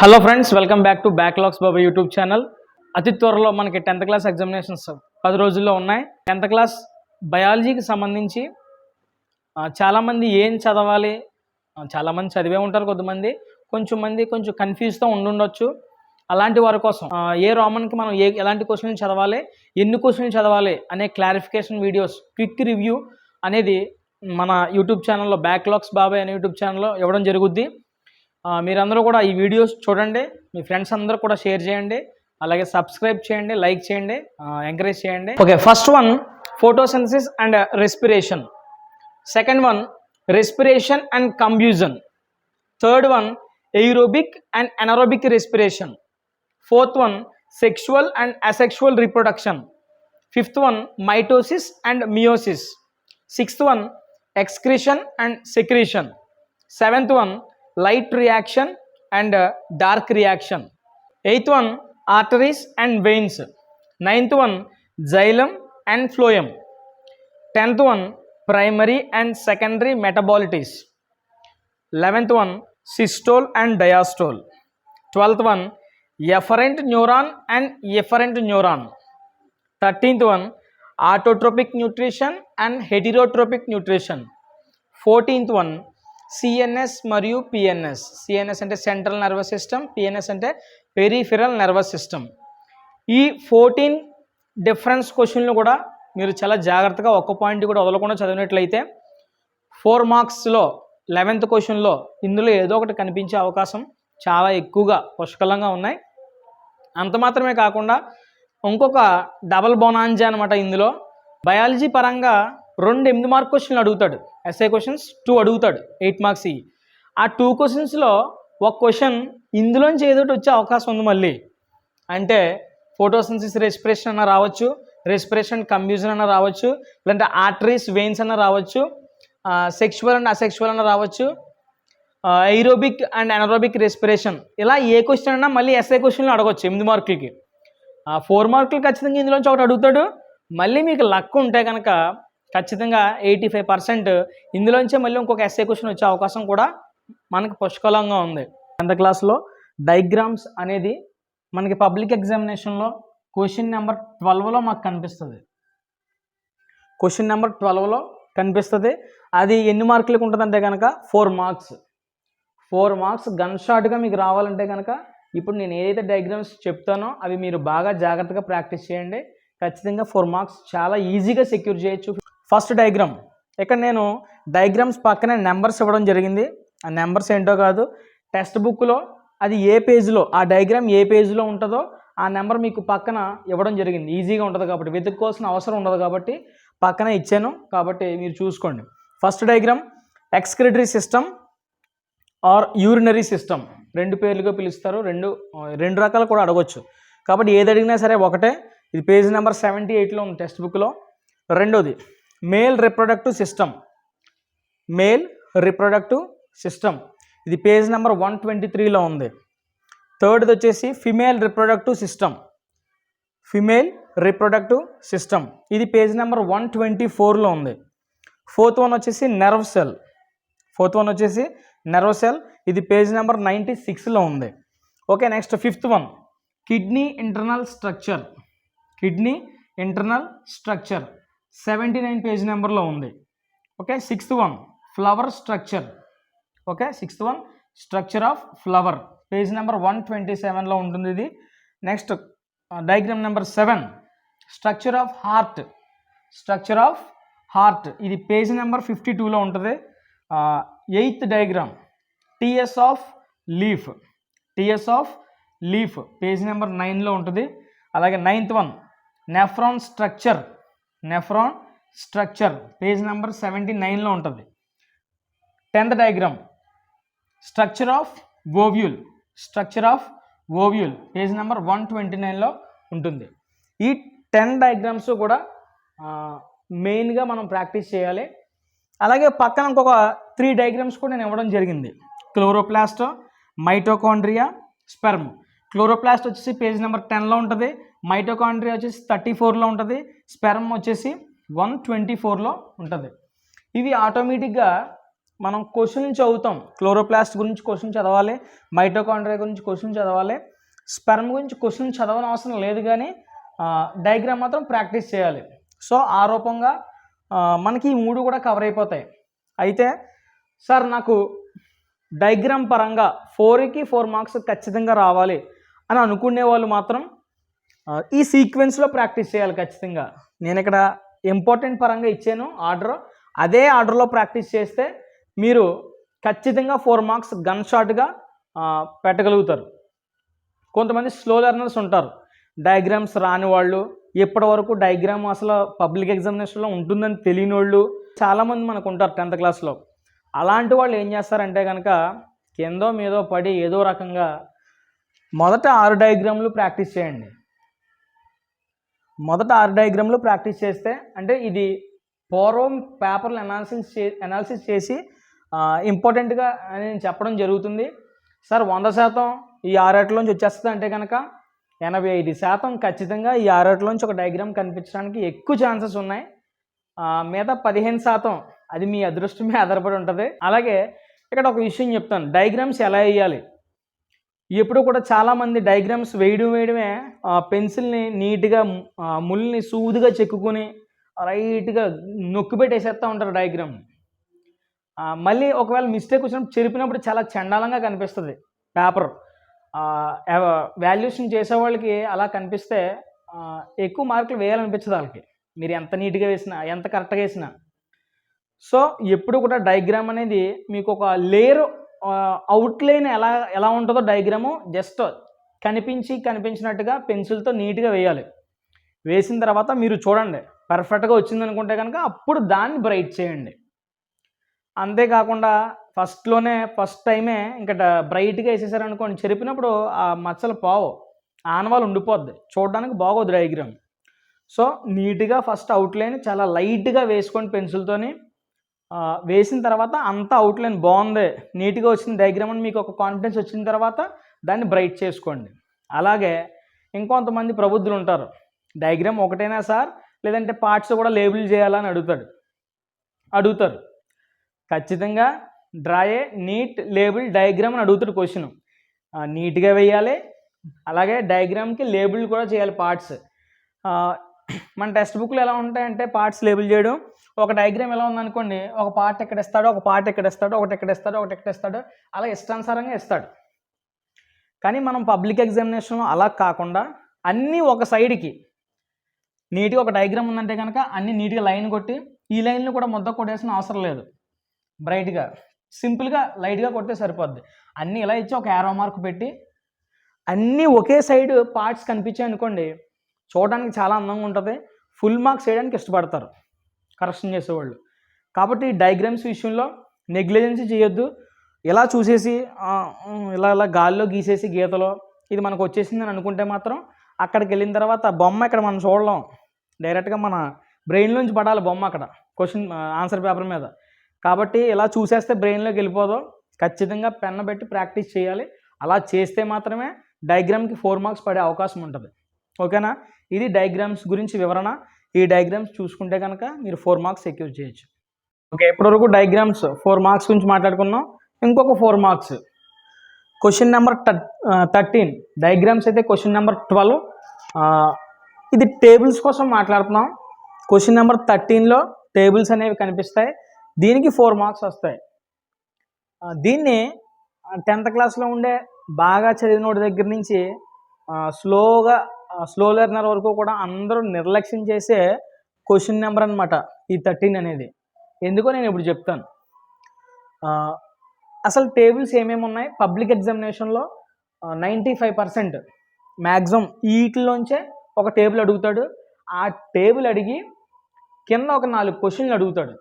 Hello friends, welcome back to backlogs Baba YouTube channel. అతి త్వరలో మనకి 10th క్లాస్ ఎగ్జామినేషన్స్ 10 రోజుల్లో ఉన్నాయి. 10th క్లాస్ బయాలజీకి సంబంధించి చాలామంది ఏం చదవాలి, చాలామంది చదివే ఉంటారు, కొంచెం కన్ఫ్యూజ్తో ఉండుండొచ్చు. అలాంటి వారి కోసం ఏ రోమన్కి మనం ఎలాంటి క్వశ్చన్లు చదవాలి, ఎన్ని క్వశ్చన్లు చదవాలి అనే క్లారిఫికేషన్ వీడియోస్, క్విక్ రివ్యూ అనేది మన యూట్యూబ్ ఛానల్లో బ్యాక్లాగ్స్ బాబాయ్ అనే యూట్యూబ్ ఛానల్లో ఇవ్వడం జరుగుద్ది. మీరందరూ కూడా ఈ వీడియోస్ చూడండి, మీ ఫ్రెండ్స్ అందరూ కూడా షేర్ చేయండి, అలాగే సబ్స్క్రైబ్ చేయండి, లైక్ చేయండి, ఎంకరేజ్ చేయండి. Okay, first one photosynthesis and respiration. Second one respiration and combustion. Third one aerobic and anaerobic respiration. Fourth one sexual and asexual reproduction. Fifth one mitosis and meiosis. Sixth one excretion and secretion. Seventh one light reaction and dark reaction. Eighth one arteries and veins. Ninth one xylem and phloem. 10th one primary and secondary metabolites. 11th one systole and diastole. 12th one efferent neuron and efferent neuron. 13th one autotropic nutrition and heterotropic nutrition. 14th one CNS మరియు PNS. CNS అంటే central nervous system, PNS అంటే peripheral nervous system. ఈ 14 difference క్వశ్చన్లు కూడా మీరు చాలా జాగ్రత్తగా ఒక్క పాయింట్ కూడా వదలకుండా చదివినట్లయితే 4 మార్క్స్లో 11th క్వశ్చన్లో ఇందులో ఏదో ఒకటి కనిపించే అవకాశం చాలా ఎక్కువగా పుష్కలంగా ఉన్నాయి. అంత మాత్రమే కాకుండా ఇంకొక డబల్ బోనాంజా అనమాట. ఇందులో బయాలజీ పరంగా 2 8 మార్క్ క్వశ్చన్లు అడుగుతాడు. ఎస్ఏ క్వశ్చన్స్ 2 అడుగుతాడు, 8 మార్క్స్. ఆ 2 క్వశ్చన్స్లో ఒక క్వశ్చన్ ఇందులోంచి ఏదోటి వచ్చే అవకాశం ఉంది. మళ్ళీ అంటే ఫోటోసింథసిస్ రెస్పిరేషన్ అన్న రావచ్చు, రెస్పిరేషన్ కంబ్యూజన్ అన్న రావచ్చు, లేదంటే ఆర్టరీస్ వెయిన్స్ అన్న రావచ్చు, సెక్షువల్ అండ్ అసెక్షువల్ అన్న రావచ్చు, ఎయిరోబిక్ అండ్ ఎనరోబిక్ రెస్పిరేషన్. ఇలా ఏ క్వశ్చన్ అన్నా మళ్ళీ ఎస్ఏ క్వశ్చన్లు అడగవచ్చు 8 మార్కులకి. 4 మార్కులు ఖచ్చితంగా ఇందులోంచి ఒకటి అడుగుతాడు. మళ్ళీ మీకు లక్ ఉంటే కనుక ఖచ్చితంగా 85% ఇందులోంచే మళ్ళీ ఇంకొక ఎస్ఏ క్వశ్చన్ వచ్చే అవకాశం కూడా మనకు పుష్కలంగా ఉంది. 10th క్లాస్లో డయాగ్రామ్స్ అనేది మనకి పబ్లిక్ ఎగ్జామినేషన్లో క్వశ్చన్ నెంబర్ 12లో మాకు కనిపిస్తుంది. క్వశ్చన్ నెంబర్ 12లో కనిపిస్తుంది. అది ఎన్ని మార్కులకు ఉంటుందంటే కనుక 4 మార్క్స్. 4 మార్క్స్ గన్ షాట్గా మీకు రావాలంటే కనుక ఇప్పుడు నేను ఏదైతే డయాగ్రామ్స్ చెప్తానో అవి మీరు బాగా జాగ్రత్తగా ప్రాక్టీస్ చేయండి. ఖచ్చితంగా 4 మార్క్స్ చాలా ఈజీగా సెక్యూర్ చేయొచ్చు. ఫస్ట్ డయాగ్రామ్, ఇక్కడ నేను డయాగ్రామ్స్ పక్కనే నెంబర్స్ ఇవ్వడం జరిగింది. ఆ నెంబర్స్ ఏంటో కాదు, టెక్స్ట్ బుక్లో అది ఏ పేజ్లో, ఆ డయాగ్రామ్ ఏ పేజ్లో ఉంటుందో ఆ నెంబర్ మీకు పక్కన ఇవ్వడం జరిగింది. ఈజీగా ఉంటుంది కాబట్టి, వెతుక్కోవాల్సిన అవసరం ఉండదు కాబట్టి పక్కన ఇచ్చాను, కాబట్టి మీరు చూసుకోండి. First diagram excretory system or urinary system, 2 పేర్లుగా పిలుస్తారు. రెండు రకాలు కూడా అడగవచ్చు కాబట్టి ఏది అడిగినా సరే ఒకటే. ఇది పేజ్ నెంబర్ 78లో ఉంది టెక్స్ట్ బుక్లో. రెండోది male reproductive system. Male reproductive system ఇది పేజ్ నెంబర్ 123లో ఉంది. థర్డ్ది వచ్చేసి female reproductive system. Female reproductive system ఇది పేజ్ నెంబర్ 124లో ఉంది. ఫోర్త్ వన్ వచ్చేసి నెర్వ్ సెల్. నెర్వ్ సెల్ ఇది పేజ్ నెంబర్ 96లో ఉంది. Okay, next fifth one kidney internal structure. Kidney internal structure 79 page నెంబర్లో ఉంది. Okay, sixth one flower structure. Okay, sixth one structure of flower page number 127లో ఉంటుంది ఇది. Next diagram number 7 structure of heart. Structure of heart ఇది page number 52లో ఉంటుంది. 8th diagram TS of leaf. TS of leaf page number 9లో ఉంటుంది. అలాగే 9th one nephron structure. Nephron structure page number 79లో ఉంటుంది. 10th diagram structure of ovule. Structure of ovule page number 129లో ఉంటుంది. ఈ 10 డయాగ్రామ్స్ కూడా మెయిన్గా మనం ప్రాక్టీస్ చేయాలి. అలాగే పక్కన ఇంకొక 3 డయాగ్రామ్స్ కూడా నేను ఇవ్వడం జరిగింది. Chloroplast, mitochondria, sperm. క్లోరోప్లాస్ట్ వచ్చేసి పేజ్ నెంబర్ 10లో ఉంటుంది. మైటోకాండ్రియా వచ్చేసి 34లో ఉంటుంది. స్పెర్మ్ వచ్చేసి 124లో ఉంటుంది. ఇవి ఆటోమేటిక్గా మనం క్వశ్చన్ చదువుతాం. క్లోరోప్లాస్ట్ గురించి క్వశ్చన్ చదవాలి, మైటోకాండ్రియా గురించి క్వశ్చన్ చదవాలి, స్పెర్మ్ గురించి క్వశ్చన్ చదవని అవసరం లేదు, కానీ డయాగ్రామ్ మాత్రం ప్రాక్టీస్ చేయాలి. సో ఆ రూపంగా మనకి ఈ 3 కూడా కవర్ అయిపోతాయి. అయితే సార్ నాకు డయాగ్రామ్ పరంగా 4కి 4 మార్క్స్ ఖచ్చితంగా రావాలి అని అనుకునే వాళ్ళు మాత్రం ఈ సీక్వెన్స్లో ప్రాక్టీస్ చేయాలి ఖచ్చితంగా. నేను ఇక్కడ ఇంపార్టెంట్ పరంగా ఇచ్చాను ఆర్డర్, అదే ఆర్డర్లో ప్రాక్టీస్ చేస్తే మీరు ఖచ్చితంగా 4 మార్క్స్ గన్ షాట్గా పెట్టగలుగుతారు. కొంతమంది స్లో లెర్నర్స్ ఉంటారు, డయాగ్రామ్స్ రాని వాళ్ళు, ఇప్పటి వరకు డయాగ్రామ్ అసలు పబ్లిక్ ఎగ్జామినేషన్లో ఉంటుందని తెలియని వాళ్ళు చాలామంది మనకు ఉంటారు 10th క్లాస్లో. అలాంటి వాళ్ళు ఏం చేస్తారంటే కనుక కిందో మీదో పడి ఏదో రకంగా మొదట 6 డయాగ్రామ్లు ప్రాక్టీస్ చేయండి. మొదట 6 డయాగ్రామ్లు ప్రాక్టీస్ చేస్తే, అంటే ఇది పూర్వం పేపర్లు అనాలిసిస్ చేసి ఇంపార్టెంట్గా నేను చెప్పడం జరుగుతుంది. సార్ 100% ఈ 6 వచ్చేస్తుంది అంటే కనుక 85% ఖచ్చితంగా ఈ 6 ఒక డయాగ్రామ్ కనిపించడానికి ఎక్కువ ఛాన్సెస్ ఉన్నాయి. మిగతా 15% అది మీ అదృష్టమే ఆధారపడి ఉంటుంది. అలాగే ఇక్కడ ఒక విషయం చెప్తాను, డయాగ్రామ్స్ ఎలా వేయాలి. ఎప్పుడు కూడా చాలామంది డయాగ్రామ్స్ వేయడమే పెన్సిల్ని నీట్గా ముళ్ళని సూదిగా చెక్కుకొని రైట్గా నొక్కి పెట్టేసేస్తూ ఉంటారు డయాగ్రామ్. మళ్ళీ ఒకవేళ మిస్టేక్ వచ్చినప్పుడు చెరిపినప్పుడు చాలా చండాలంగా కనిపిస్తుంది పేపర్. వాల్యుయేషన్ చేసే వాళ్ళకి అలా కనిపిస్తే ఎక్కువ మార్కులు వేయాలనిపించదు వాళ్ళకి, మీరు ఎంత నీట్గా వేసినా ఎంత కరెక్ట్గా వేసినా. సో ఎప్పుడు కూడా డయాగ్రామ్ అనేది మీకు ఒక లేయర్ అవుట్లైన్ ఎలా ఉంటుందో డయాగ్రాము జస్ట్ కనిపించినట్టుగా పెన్సిల్తో నీట్గా వేయాలి. వేసిన తర్వాత మీరు చూడండి పర్ఫెక్ట్గా వచ్చింది అనుకుంటే కనుక అప్పుడు దాన్ని బ్రైట్ చేయండి. అంతేకాకుండా ఫస్ట్ టైమే ఇంకా బ్రైట్గా వేసేసారనుకోండి, చెరిపినప్పుడు ఆ మచ్చలు పోవు, ఆనవాళ్ళు ఉండిపోద్ది, చూడడానికి బాగోదు డయాగ్రామ్. సో నీట్గా ఫస్ట్ అవుట్లైన్ చాలా లైట్గా వేసుకోండి పెన్సిల్తోని. వేసిన తర్వాత అంతా అవుట్లైన్ బాగుంది, నీట్గా వచ్చిన డయాగ్రామ్ అని మీకు ఒక కాన్ఫిడెన్స్ వచ్చిన తర్వాత దాన్ని బ్రైట్ చేసుకోండి. అలాగే ఇంకొంతమంది ప్రబుద్ధులు ఉంటారు, డయాగ్రామ్ ఒకటైనా సార్ లేదంటే పార్ట్స్ కూడా లేబుల్ చేయాలని అడుగుతారు. ఖచ్చితంగా draw a neat label diagram అని అడుగుతాడు క్వశ్చన్. నీట్గా వేయాలి, అలాగే డయాగ్రామ్కి లేబుల్ కూడా చేయాలి పార్ట్స్. మన టెక్స్ట్ బుక్లో ఎలా ఉంటాయంటే పార్ట్స్ లేబుల్ చేయడం, ఒక డయాగ్రామ్ ఎలా ఉందనుకోండి, ఒక పార్ట్ ఎక్కడ ఇస్తాడో ఒక పార్ట్ ఎక్కడ ఇస్తాడో ఒకటి ఎక్కడ ఇస్తాడో అలా ఇష్టానుసారంగా ఇస్తాడు. కానీ మనం పబ్లిక్ ఎగ్జామినేషన్లో అలా కాకుండా అన్నీ ఒక సైడ్కి నీట్గా ఒక డయాగ్రామ్ ఉందంటే కనుక అన్నీ నీట్గా లైన్ కొట్టి, ఈ లైన్లు కూడా ముద్ద కొట్టేసిన అవసరం లేదు, బ్రైట్గా సింపుల్గా లైట్గా కొడితే సరిపోద్ది. అన్నీ ఇలా ఇచ్చి ఒక యారో మార్క్ పెట్టి అన్నీ ఒకే సైడ్ పార్ట్స్ కనిపించాయి అనుకోండి, చూడడానికి చాలా అందంగా ఉంటుంది, ఫుల్ మార్క్స్ వేయడానికి ఇష్టపడతారు కరెక్షన్ చేసేవాళ్ళు. కాబట్టి డయాగ్రామ్స్ విషయంలో నెగ్లిజెన్సీ చేయొద్దు. ఇలా చూసేసి ఇలా గాల్లో గీసేసి గీతలో ఇది మనకు వచ్చేసిందని అనుకుంటే మాత్రం అక్కడికి వెళ్ళిన తర్వాత బొమ్మ ఇక్కడ మనం చూడలేం, డైరెక్ట్గా మన బ్రెయిన్లోంచి పడాలి బొమ్మ అక్కడ క్వశ్చన్ ఆన్సర్ పేపర్ మీద. కాబట్టి ఇలా చూసేస్తే బ్రెయిన్లోకి వెళ్ళిపోదు, ఖచ్చితంగా పెన్ను పెట్టి ప్రాక్టీస్ చేయాలి. అలా చేస్తే మాత్రమే డయాగ్రామ్కి 4 మార్క్స్ పడే అవకాశం ఉంటుంది. ఓకేనా, ఇది డయాగ్రామ్స్ గురించి వివరణ. ఈ డయాగ్రామ్స్ చూసుకుంటే కనుక మీరు 4 మార్క్స్ సెక్యూర్ చేయొచ్చు. ఓకే, ఇప్పటివరకు డయాగ్రామ్స్ 4 మార్క్స్ గురించి మాట్లాడుకున్నాం. ఇంకొక 4 మార్క్స్ క్వశ్చన్ నెంబర్ 13, డయాగ్రామ్స్ అయితే క్వశ్చన్ నెంబర్ 12. ఇది టేబుల్స్ కోసం మాట్లాడుతున్నాం. క్వశ్చన్ నెంబర్ 13లో టేబుల్స్ అనేవి కనిపిస్తాయి, దీనికి 4 మార్క్స్ వస్తాయి. దీన్ని 10th క్లాస్లో ఉండే బాగా చదివినోడి దగ్గర నుంచి స్లో లెర్నర్ వరకు కూడా అందరూ నిర్లక్ష్యం చేసే క్వశ్చన్ నెంబర్ అనమాట ఈ 13 అనేది. ఎందుకో నేను ఇప్పుడు చెప్తాను. అసలు టేబుల్స్ ఏమేమి ఉన్నాయి పబ్లిక్ ఎగ్జామినేషన్లో 95% మ్యాక్సిమం వీటిలోంచే ఒక టేబుల్ అడుగుతాడు. ఆ టేబుల్ అడిగి కింద ఒక 4 క్వశ్చన్లు అడుగుతాడు.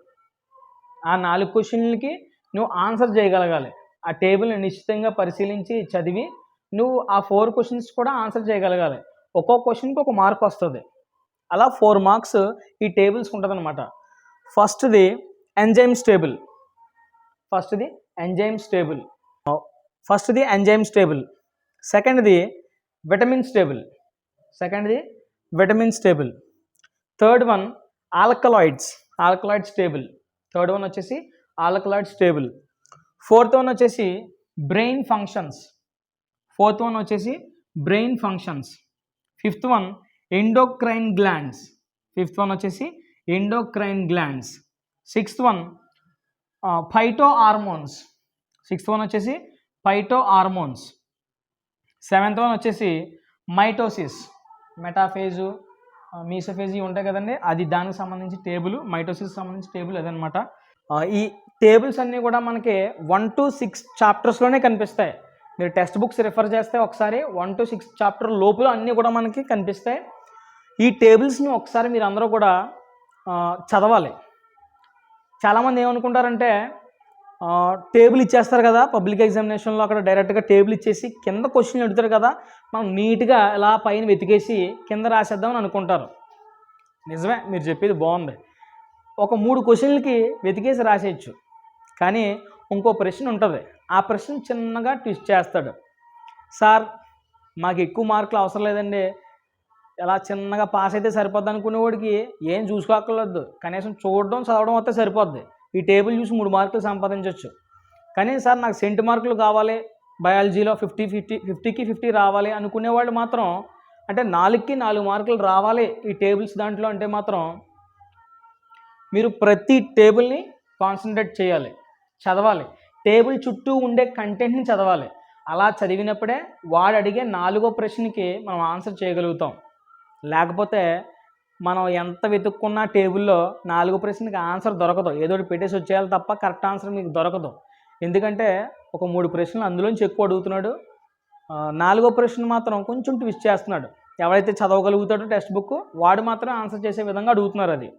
ఆ 4 క్వశ్చన్లకి నువ్వు ఆన్సర్ చేయగలగాలి. ఆ టేబుల్ని నిశ్చితంగా పరిశీలించి చదివి నువ్వు ఆ 4 క్వశ్చన్స్ కూడా ఆన్సర్ చేయగలగాలి. ఒక్కో క్వశ్చన్కి ఒక మార్క్ వస్తుంది. అలా 4 మార్క్స్ ఈ టేబుల్స్ ఉంటుంది అనమాట. ఫస్ట్ది ఎంజైమ్స్ టేబుల్, సెకండ్ది vitamins table, third one alkaloids table, third one వచ్చేసి ఆల్కలాయిడ్స్ టేబుల్. ఫోర్త్ వన్ వచ్చేసి brain functions. Fifth one endocrine glands. Sixth one phytohormones. Seventh one వచ్చేసి మైటోసిస్, మెటాఫేజు, మీసోఫేజ్ ఉంటాయి కదండి, అది దానికి సంబంధించి టేబుల్. మైటోసిస్ సంబంధించి టేబుల్ అదనమాట. ఈ టేబుల్స్ అన్నీ కూడా మనకి 1 to 6 చాప్టర్స్లోనే కనిపిస్తాయి. మీరు టెక్స్ట్ బుక్స్ రిఫర్ చేస్తే ఒకసారి 1 to 6 చాప్టర్ లోపల అన్నీ కూడా మనకి కనిపిస్తాయి. ఈ టేబుల్స్ని ఒకసారి మీరు అందరూ కూడా చదవాలి. చాలామంది ఏమనుకుంటారంటే టేబుల్ ఇచ్చేస్తారు కదా పబ్లిక్ ఎగ్జామినేషన్లో, అక్కడ డైరెక్ట్గా టేబుల్ ఇచ్చేసి కింద క్వశ్చన్ అడుగుతారు కదా, మనం నీట్గా ఇలా పైన వెతికేసి కింద రాసేద్దామని అనుకుంటారు. నిజమే, మీరు చెప్పేది బాగుంది. ఒక 3 క్వశ్చన్లకి వెతికేసి రాసేయచ్చు. కానీ ఇంకో ప్రశ్న ఉంటుంది, ఆ ప్రశ్న చిన్నగా ట్విస్ట్ చేస్తాడు. సార్ మాకు ఎక్కువ మార్కులు అవసరం లేదండి, ఎలా చిన్నగా పాస్ అయితే సరిపోద్ది అనుకునేవాడికి ఏం చూసుకోక్కర్లేదు, కనీసం చూడడం చదవడం వస్తే సరిపోద్ది. ఈ టేబుల్ చూసి 3 మార్కులు సంపాదించవచ్చు. కానీ సార్ నాకు సెంట్ మార్కులు కావాలి, బయాలజీలో 50కి 50 రావాలి అనుకునేవాళ్ళు మాత్రం, అంటే 4కి 4 మార్కులు రావాలి ఈ టేబుల్స్ దాంట్లో అంటే మాత్రం మీరు ప్రతి టేబుల్ని కాన్సన్ట్రేట్ చేయాలి, చదవాలి. టేబుల్ చుట్టూ ఉండే కంటెంట్ని చదవాలి. అలా చదివినప్పుడే వాడు అడిగే 4వ ప్రశ్నకి మనం ఆన్సర్ చేయగలుగుతాం. లేకపోతే మనం ఎంత వెతుక్కున్నా టేబుల్లో 4వ ప్రశ్నకి ఆన్సర్ దొరకదు. ఏదో ఒకటి పెట్టేసి వచ్చేయాలి తప్ప కరెక్ట్ ఆన్సర్ మీకు దొరకదు. ఎందుకంటే ఒక 3 ప్రశ్నలు అందులోంచి ఎక్కువ అడుగుతున్నాడు. 4వ ప్రశ్న మాత్రం కొంచెం ట్విస్ట్ చేస్తున్నాడు. ఎవరైతే చదవగలుగుతాడో టెక్స్ట్ బుక్ వాడు మాత్రం ఆన్సర్ చేసే విధంగా అడుగుతున్నారు. అది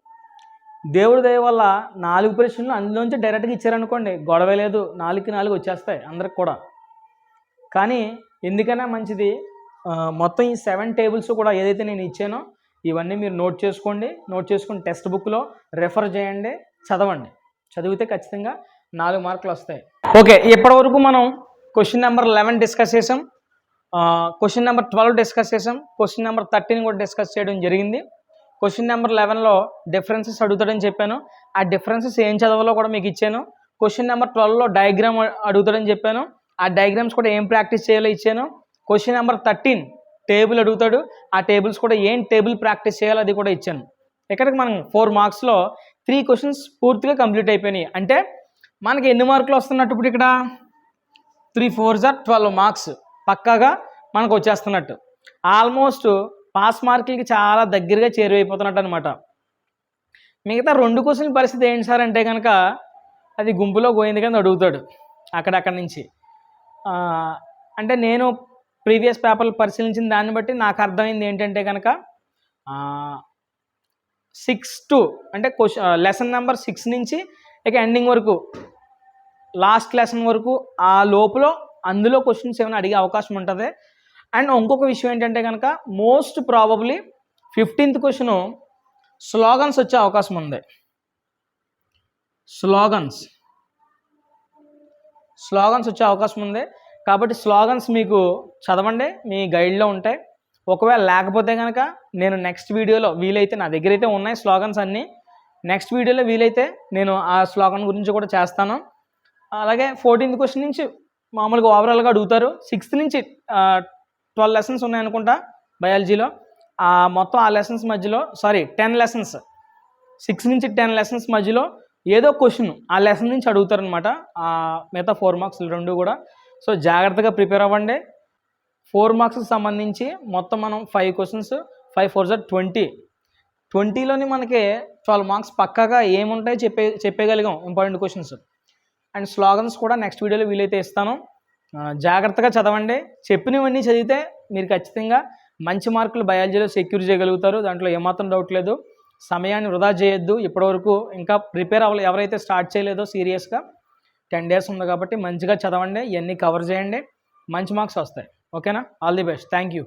దేవుడి దయ వల్ల 4 ప్రశ్నలు అందులోంచి డైరెక్ట్గా ఇచ్చారనుకోండి, గొడవ లేదు, 4కి 4 వచ్చేస్తాయి అందరికి కూడా. కానీ ఎందుకైనా మంచిది మొత్తం ఈ 7 టేబుల్స్ కూడా ఏదైతే నేను ఇచ్చానో ఇవన్నీ మీరు నోట్ చేసుకొని టెక్స్ట్ బుక్లో రెఫర్ చేయండి, చదవండి. చదివితే ఖచ్చితంగా 4 మార్కులు వస్తాయి. ఓకే, ఇప్పటివరకు మనం క్వశ్చన్ నెంబర్ 11 డిస్కస్ చేసాం, క్వశ్చన్ నెంబర్ 12 డిస్కస్ చేసాం, క్వశ్చన్ నెంబర్ 13 కూడా డిస్కస్ చేయడం జరిగింది. క్వశ్చన్ నెంబర్ 11లో డిఫరెన్సెస్ అడుగుతాడని చెప్పాను, ఆ డిఫరెన్సెస్ ఏం చదవాలో కూడా మీకు ఇచ్చాను. క్వశ్చన్ నెంబర్ 12లో డయాగ్రామ్ అడుగుతాడని చెప్పాను, ఆ డయాగ్రామ్స్ కూడా ఏం ప్రాక్టీస్ చేయాలో ఇచ్చాను. క్వశ్చన్ నెంబర్ 13 టేబుల్ అడుగుతాడు, ఆ టేబుల్స్ కూడా ఏం టేబుల్ ప్రాక్టీస్ చేయాలో అది కూడా ఇచ్చాను. ఇక్కడికి మనం 4 మార్క్స్లో 3 క్వశ్చన్స్ పూర్తిగా కంప్లీట్ అయిపోయినాయి. అంటే మనకి ఎన్ని మార్కులు వస్తున్నట్టు ఇప్పుడు ఇక్కడ 3 4s 12 మార్క్స్ పక్కాగా మనకు వచ్చేస్తున్నట్టు. ఆల్మోస్ట్ పాస్ మార్కులకి చాలా దగ్గరగా చేరువైపోతున్నట్టు అనమాట. మిగతా 2 క్వశ్చన్ పరిస్థితి ఏంటి సార్ అంటే కనుక అది గుంపులో పోయింది కానీ అడుగుతాడు అక్కడక్కడి నుంచి. అంటే నేను ప్రీవియస్ పేపర్లు పరిశీలించిన దాన్ని బట్టి నాకు అర్థమైంది ఏంటంటే కనుక 6 to అంటే లెసన్ నెంబర్ 6 నుంచి ఇక ఎండింగ్ వరకు లాస్ట్ లెసన్ వరకు ఆ లోపల అందులో క్వశ్చన్స్ ఏమైనా అడిగే అవకాశం ఉంటుంది. అండ్ ఇంకొక విషయం ఏంటంటే కనుక most probably 15th question slogans వచ్చే అవకాశం ఉంది. స్లోగన్స్ వచ్చే అవకాశం ఉంది. కాబట్టి స్లోగన్స్ మీకు చదవండి, మీ గైడ్లో ఉంటాయి. ఒకవేళ లేకపోతే కనుక నేను నెక్స్ట్ వీడియోలో వీలైతే, నా దగ్గర అయితే ఉన్నాయి స్లోగన్స్ అన్నీ, నెక్స్ట్ వీడియోలో వీలైతే నేను ఆ స్లోగన్ గురించి కూడా చేస్తాను. అలాగే 14th క్వశ్చన్ నుంచి మామూలుగా ఓవరాల్గా అడుగుతారు. 6th నుంచి 12 లెసన్స్ ఉన్నాయనుకుంటా బయాలజీలో. మొత్తం ఆ లెసన్స్ మధ్యలో 10 లెసన్స్, 6 నుంచి 10 లెసన్స్ మధ్యలో ఏదో క్వశ్చన్ ఆ లెసన్ నుంచి అడుగుతారనమాట. మిగతా 4 మార్క్స్ 2 కూడా. సో జాగ్రత్తగా ప్రిపేర్ అవ్వండి. 4 మార్క్స్కి సంబంధించి మొత్తం మనం 5 క్వశ్చన్స్, 5 4s 20. 20లోని మనకి 12 మార్క్స్ పక్కాగా ఏముంటాయో చెప్పగలిగాం ఇంపార్టెంట్ క్వశ్చన్స్. అండ్ స్లోగన్స్ కూడా నెక్స్ట్ వీడియోలో వీలైతే ఇస్తాను. జాగ్రత్తగా చదవండి. చెప్పినవన్నీ చదివితే మీరు ఖచ్చితంగా మంచి మార్కులు బయాలజీలో సెక్యూర్ చేయగలుగుతారు, దాంట్లో ఏమాత్రం డౌట్ లేదు. సమయాన్ని వృధా చేయొద్దు. ఇప్పటివరకు ఇంకా ప్రిపేర్ అవ్వాలి ఎవరైతే స్టార్ట్ చేయలేదో సీరియస్గా, 10 days ఉంది కాబట్టి మంచిగా చదవండి, ఇవన్నీ కవర్ చేయండి, మంచి మార్క్స్ వస్తాయి. ఓకేనా? All the best. Thank you.